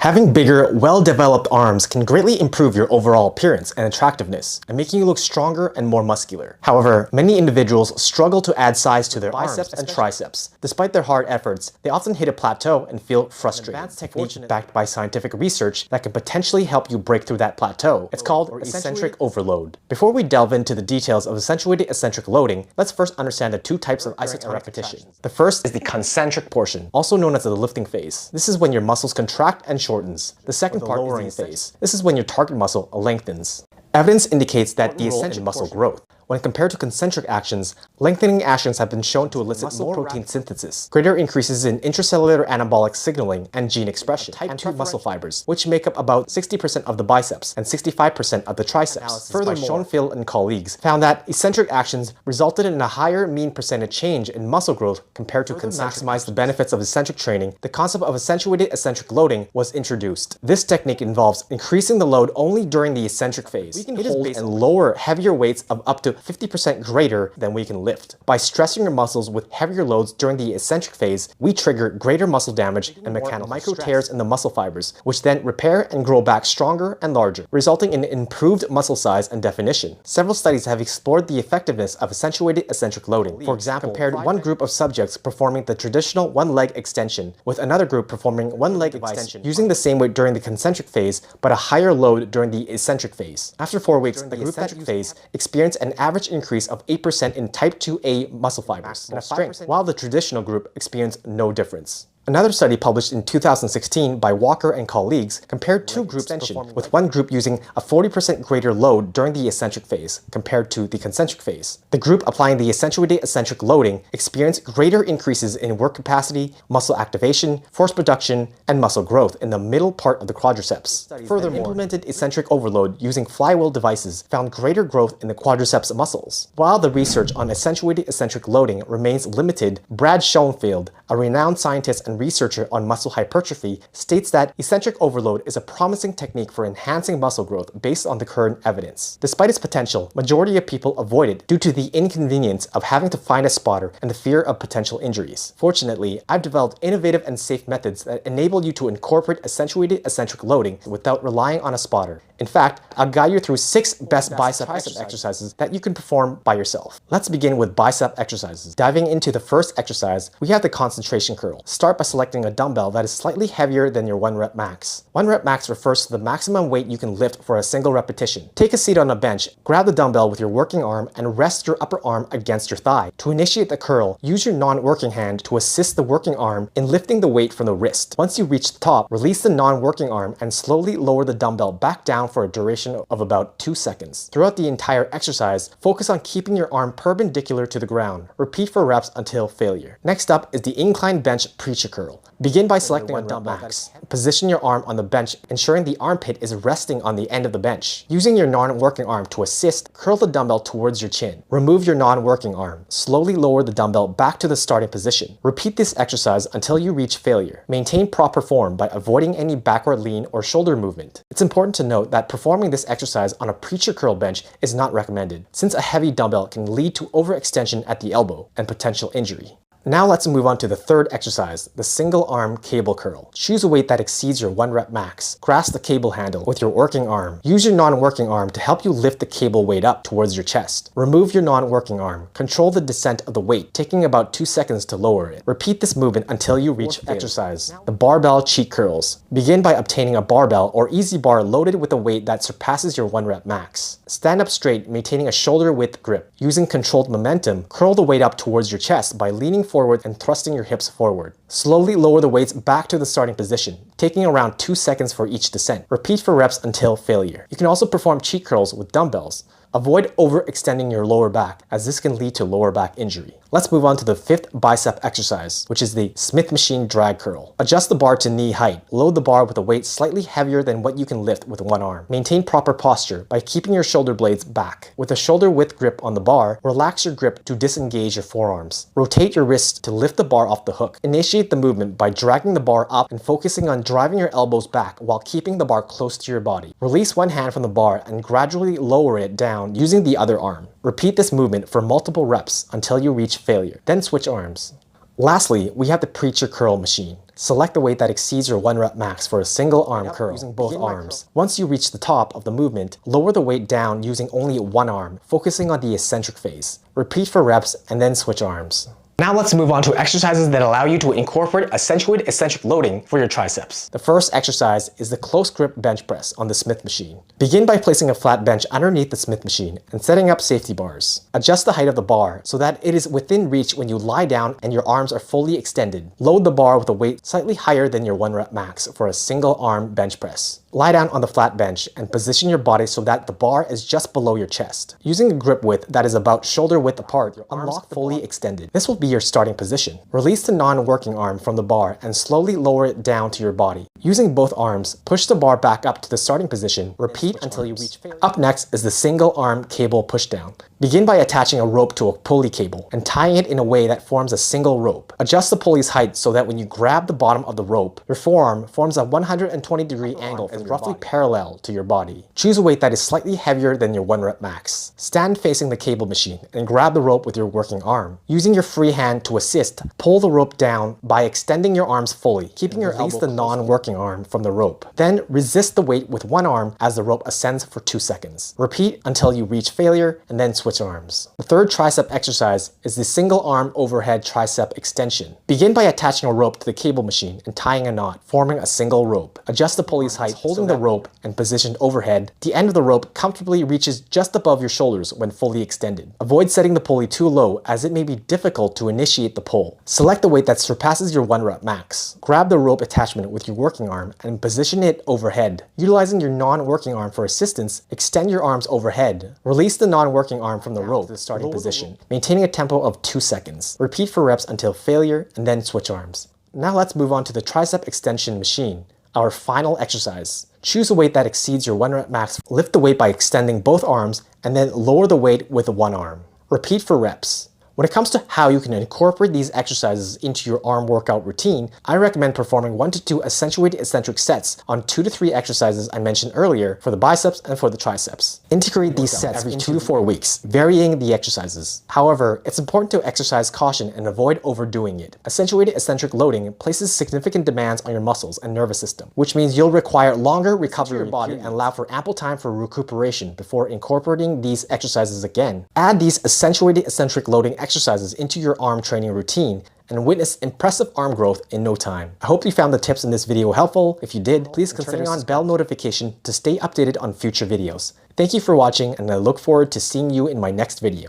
Having bigger, well-developed arms can greatly improve your overall appearance and attractiveness, and making you look stronger and more muscular. However, many individuals struggle to add size to their biceps and triceps. Despite their hard efforts, they often hit a plateau and feel frustrated. An advanced technique backed by scientific research that can potentially help you break through that plateau. It's called eccentric overload. Before we delve into the details of accentuated eccentric loading, let's first understand the two types of isotonic repetition. The first is the concentric portion, also known as the lifting phase. This is when your muscles contract and shortens. The second part is the phase. This is when your target muscle lengthens. Evidence indicates that the eccentric muscle growth. When compared to concentric actions, lengthening actions have been shown to elicit more protein synthesis, greater increases in intracellular anabolic signaling and gene expression, type 2 muscle fibers, which make up about 60% of the biceps and 65% of the triceps. Furthermore, Schoenfeld and colleagues found that eccentric actions resulted in a higher mean percentage change in muscle growth compared to concentric. To maximize the benefits of eccentric training, the concept of accentuated eccentric loading was introduced. This technique involves increasing the load only during the eccentric phase. We can hold and lower heavier weights of up to 50% greater than we can lift. By stressing your muscles with heavier loads during the eccentric phase, we trigger greater muscle damage and mechanical micro tears in the muscle fibers, which then repair and grow back stronger and larger, resulting in improved muscle size and definition. Several studies have explored the effectiveness of accentuated eccentric loading. For example, compared one group of subjects performing the traditional one-leg extension with another group performing one-leg extension using the same weight during the concentric phase but a higher load during the eccentric phase. After 4 weeks, the group eccentric phase experienced an average increase of 8% in type 2A muscle fibers and strength, while the traditional group experienced no difference. Another study published in 2016 by Walker and colleagues compared two groups with one group using a 40% greater load during the eccentric phase compared to the concentric phase. The group applying the accentuated eccentric loading experienced greater increases in work capacity, muscle activation, force production, and muscle growth in the middle part of the quadriceps. Furthermore, implemented eccentric overload using flywheel devices found greater growth in the quadriceps muscles. While the research on accentuated eccentric loading remains limited, Brad Schoenfeld, a renowned scientist and researcher on muscle hypertrophy, states that eccentric overload is a promising technique for enhancing muscle growth based on the current evidence. Despite its potential, majority of people avoid it due to the inconvenience of having to find a spotter and the fear of potential injuries. Fortunately, I've developed innovative and safe methods that enable you to incorporate accentuated eccentric loading without relying on a spotter. In fact, I'll guide you through 6 best bicep exercises that you can perform by yourself. Let's begin with bicep exercises. Diving into the first exercise, we have the concentration curl. Start by selecting a dumbbell that is slightly heavier than your 1 rep max. 1 rep max refers to the maximum weight you can lift for a single repetition. Take a seat on a bench, grab the dumbbell with your working arm and rest your upper arm against your thigh. To initiate the curl, use your non-working hand to assist the working arm in lifting the weight from the wrist. Once you reach the top, release the non-working arm and slowly lower the dumbbell back down for a duration of about 2 seconds. Throughout the entire exercise, focus on keeping your arm perpendicular to the ground. Repeat for reps until failure. Next up is the incline bench preacher curl. Begin by selecting a dumbbell max. Position your arm on the bench, ensuring the armpit is resting on the end of the bench. Using your non-working arm to assist, curl the dumbbell towards your chin. Remove your non-working arm. Slowly lower the dumbbell back to the starting position. Repeat this exercise until you reach failure. Maintain proper form by avoiding any backward lean or shoulder movement. It's important to note that performing this exercise on a preacher curl bench is not recommended, since a heavy dumbbell can lead to overextension at the elbow and potential injury. Now let's move on to the third exercise, the single arm cable curl. Choose a weight that exceeds your 1 rep max. Grasp the cable handle with your working arm. Use your non-working arm to help you lift the cable weight up towards your chest. Remove your non-working arm. Control the descent of the weight, taking about 2 seconds to lower it. Repeat this movement until you reach exercise, the barbell cheek curls. Begin by obtaining a barbell or easy bar loaded with a weight that surpasses your 1 rep max. Stand up straight, maintaining a shoulder width grip. Using controlled momentum, curl the weight up towards your chest by leaning forward and thrusting your hips forward. Slowly lower the weights back to the starting position, taking around 2 seconds for each descent. Repeat for reps until failure. You can also perform cheek curls with dumbbells. Avoid overextending your lower back, as this can lead to lower back injury. Let's move on to the 5th bicep exercise, which is the Smith machine drag curl. Adjust the bar to knee height. Load the bar with a weight slightly heavier than what you can lift with one arm. Maintain proper posture by keeping your shoulder blades back. With a shoulder width grip on the bar, relax your grip to disengage your forearms. Rotate your wrists to lift the bar off the hook. Initiate the movement by dragging the bar up and focusing on driving your elbows back while keeping the bar close to your body. Release one hand from the bar and gradually lower it down using the other arm. Repeat this movement for multiple reps until you reach failure. Then switch arms. Lastly, we have the preacher curl machine. Select the weight that exceeds your 1 rep max for a single arm curl using both arms. Once you reach the top of the movement, lower the weight down using only one arm, focusing on the eccentric phase. Repeat for reps and then switch arms. Now let's move on to exercises that allow you to incorporate accentuated eccentric loading for your triceps. The first exercise is the close grip bench press on the Smith machine. Begin by placing a flat bench underneath the Smith machine and setting up safety bars. Adjust the height of the bar so that it is within reach when you lie down and your arms are fully extended. Load the bar with a weight slightly higher than your 1 rep max for a single arm bench press. Lie down on the flat bench and position your body so that the bar is just below your chest. Using a grip width that is about shoulder width apart, your arms are fully extended. This will be your starting position. Release the non-working arm from the bar and slowly lower it down to your body. Using both arms, push the bar back up to the starting position. Repeat until you reach failure. Up next is the single arm cable pushdown. Begin by attaching a rope to a pulley cable and tying it in a way that forms a single rope. Adjust the pulley's height so that when you grab the bottom of the rope, your forearm forms a 120-degree angle and roughly parallel to your body. Choose a weight that is slightly heavier than your 1 rep max. Stand facing the cable machine and grab the rope with your working arm. Using your free hand to assist, pull the rope down by extending your arms fully, keeping your elbow the non-working arm from the rope. Then resist the weight with one arm as the rope ascends for 2 seconds. Repeat until you reach failure and then switch arms. The third tricep exercise is the single arm overhead tricep extension. Begin by attaching a rope to the cable machine and tying a knot, forming a single rope. Adjust the pulley's height, holding the rope and positioned overhead. The end of the rope comfortably reaches just above your shoulders when fully extended. Avoid setting the pulley too low as it may be difficult to initiate the pull. Select the weight that surpasses your 1 rep max. Grab the rope attachment with your working arm and position it overhead. Utilizing your non-working arm for assistance, extend your arms overhead. Release the non-working arm from the rope to the starting position, maintaining a tempo of 2 seconds. Repeat for reps until failure and then switch arms. Now let's move on to the tricep extension machine, our final exercise. Choose a weight that exceeds your 1 rep max. Lift the weight by extending both arms and then lower the weight with one arm. Repeat for reps. When it comes to how you can incorporate these exercises into your arm workout routine, I recommend performing 1 to 2 accentuated eccentric sets on 2 to 3 exercises I mentioned earlier for the biceps and for the triceps. Integrate these sets every 2 to 4 weeks, varying the exercises. However, it's important to exercise caution and avoid overdoing it. Accentuated eccentric loading places significant demands on your muscles and nervous system, which means you'll require longer recovery of your body and allow for ample time for recuperation before incorporating these exercises again. Add these accentuated eccentric loading exercises into your arm training routine and witness impressive arm growth in no time. I hope you found the tips in this video helpful. If you did, please consider on bell notification to stay updated on future videos. Thank you for watching, and I look forward to seeing you in my next video.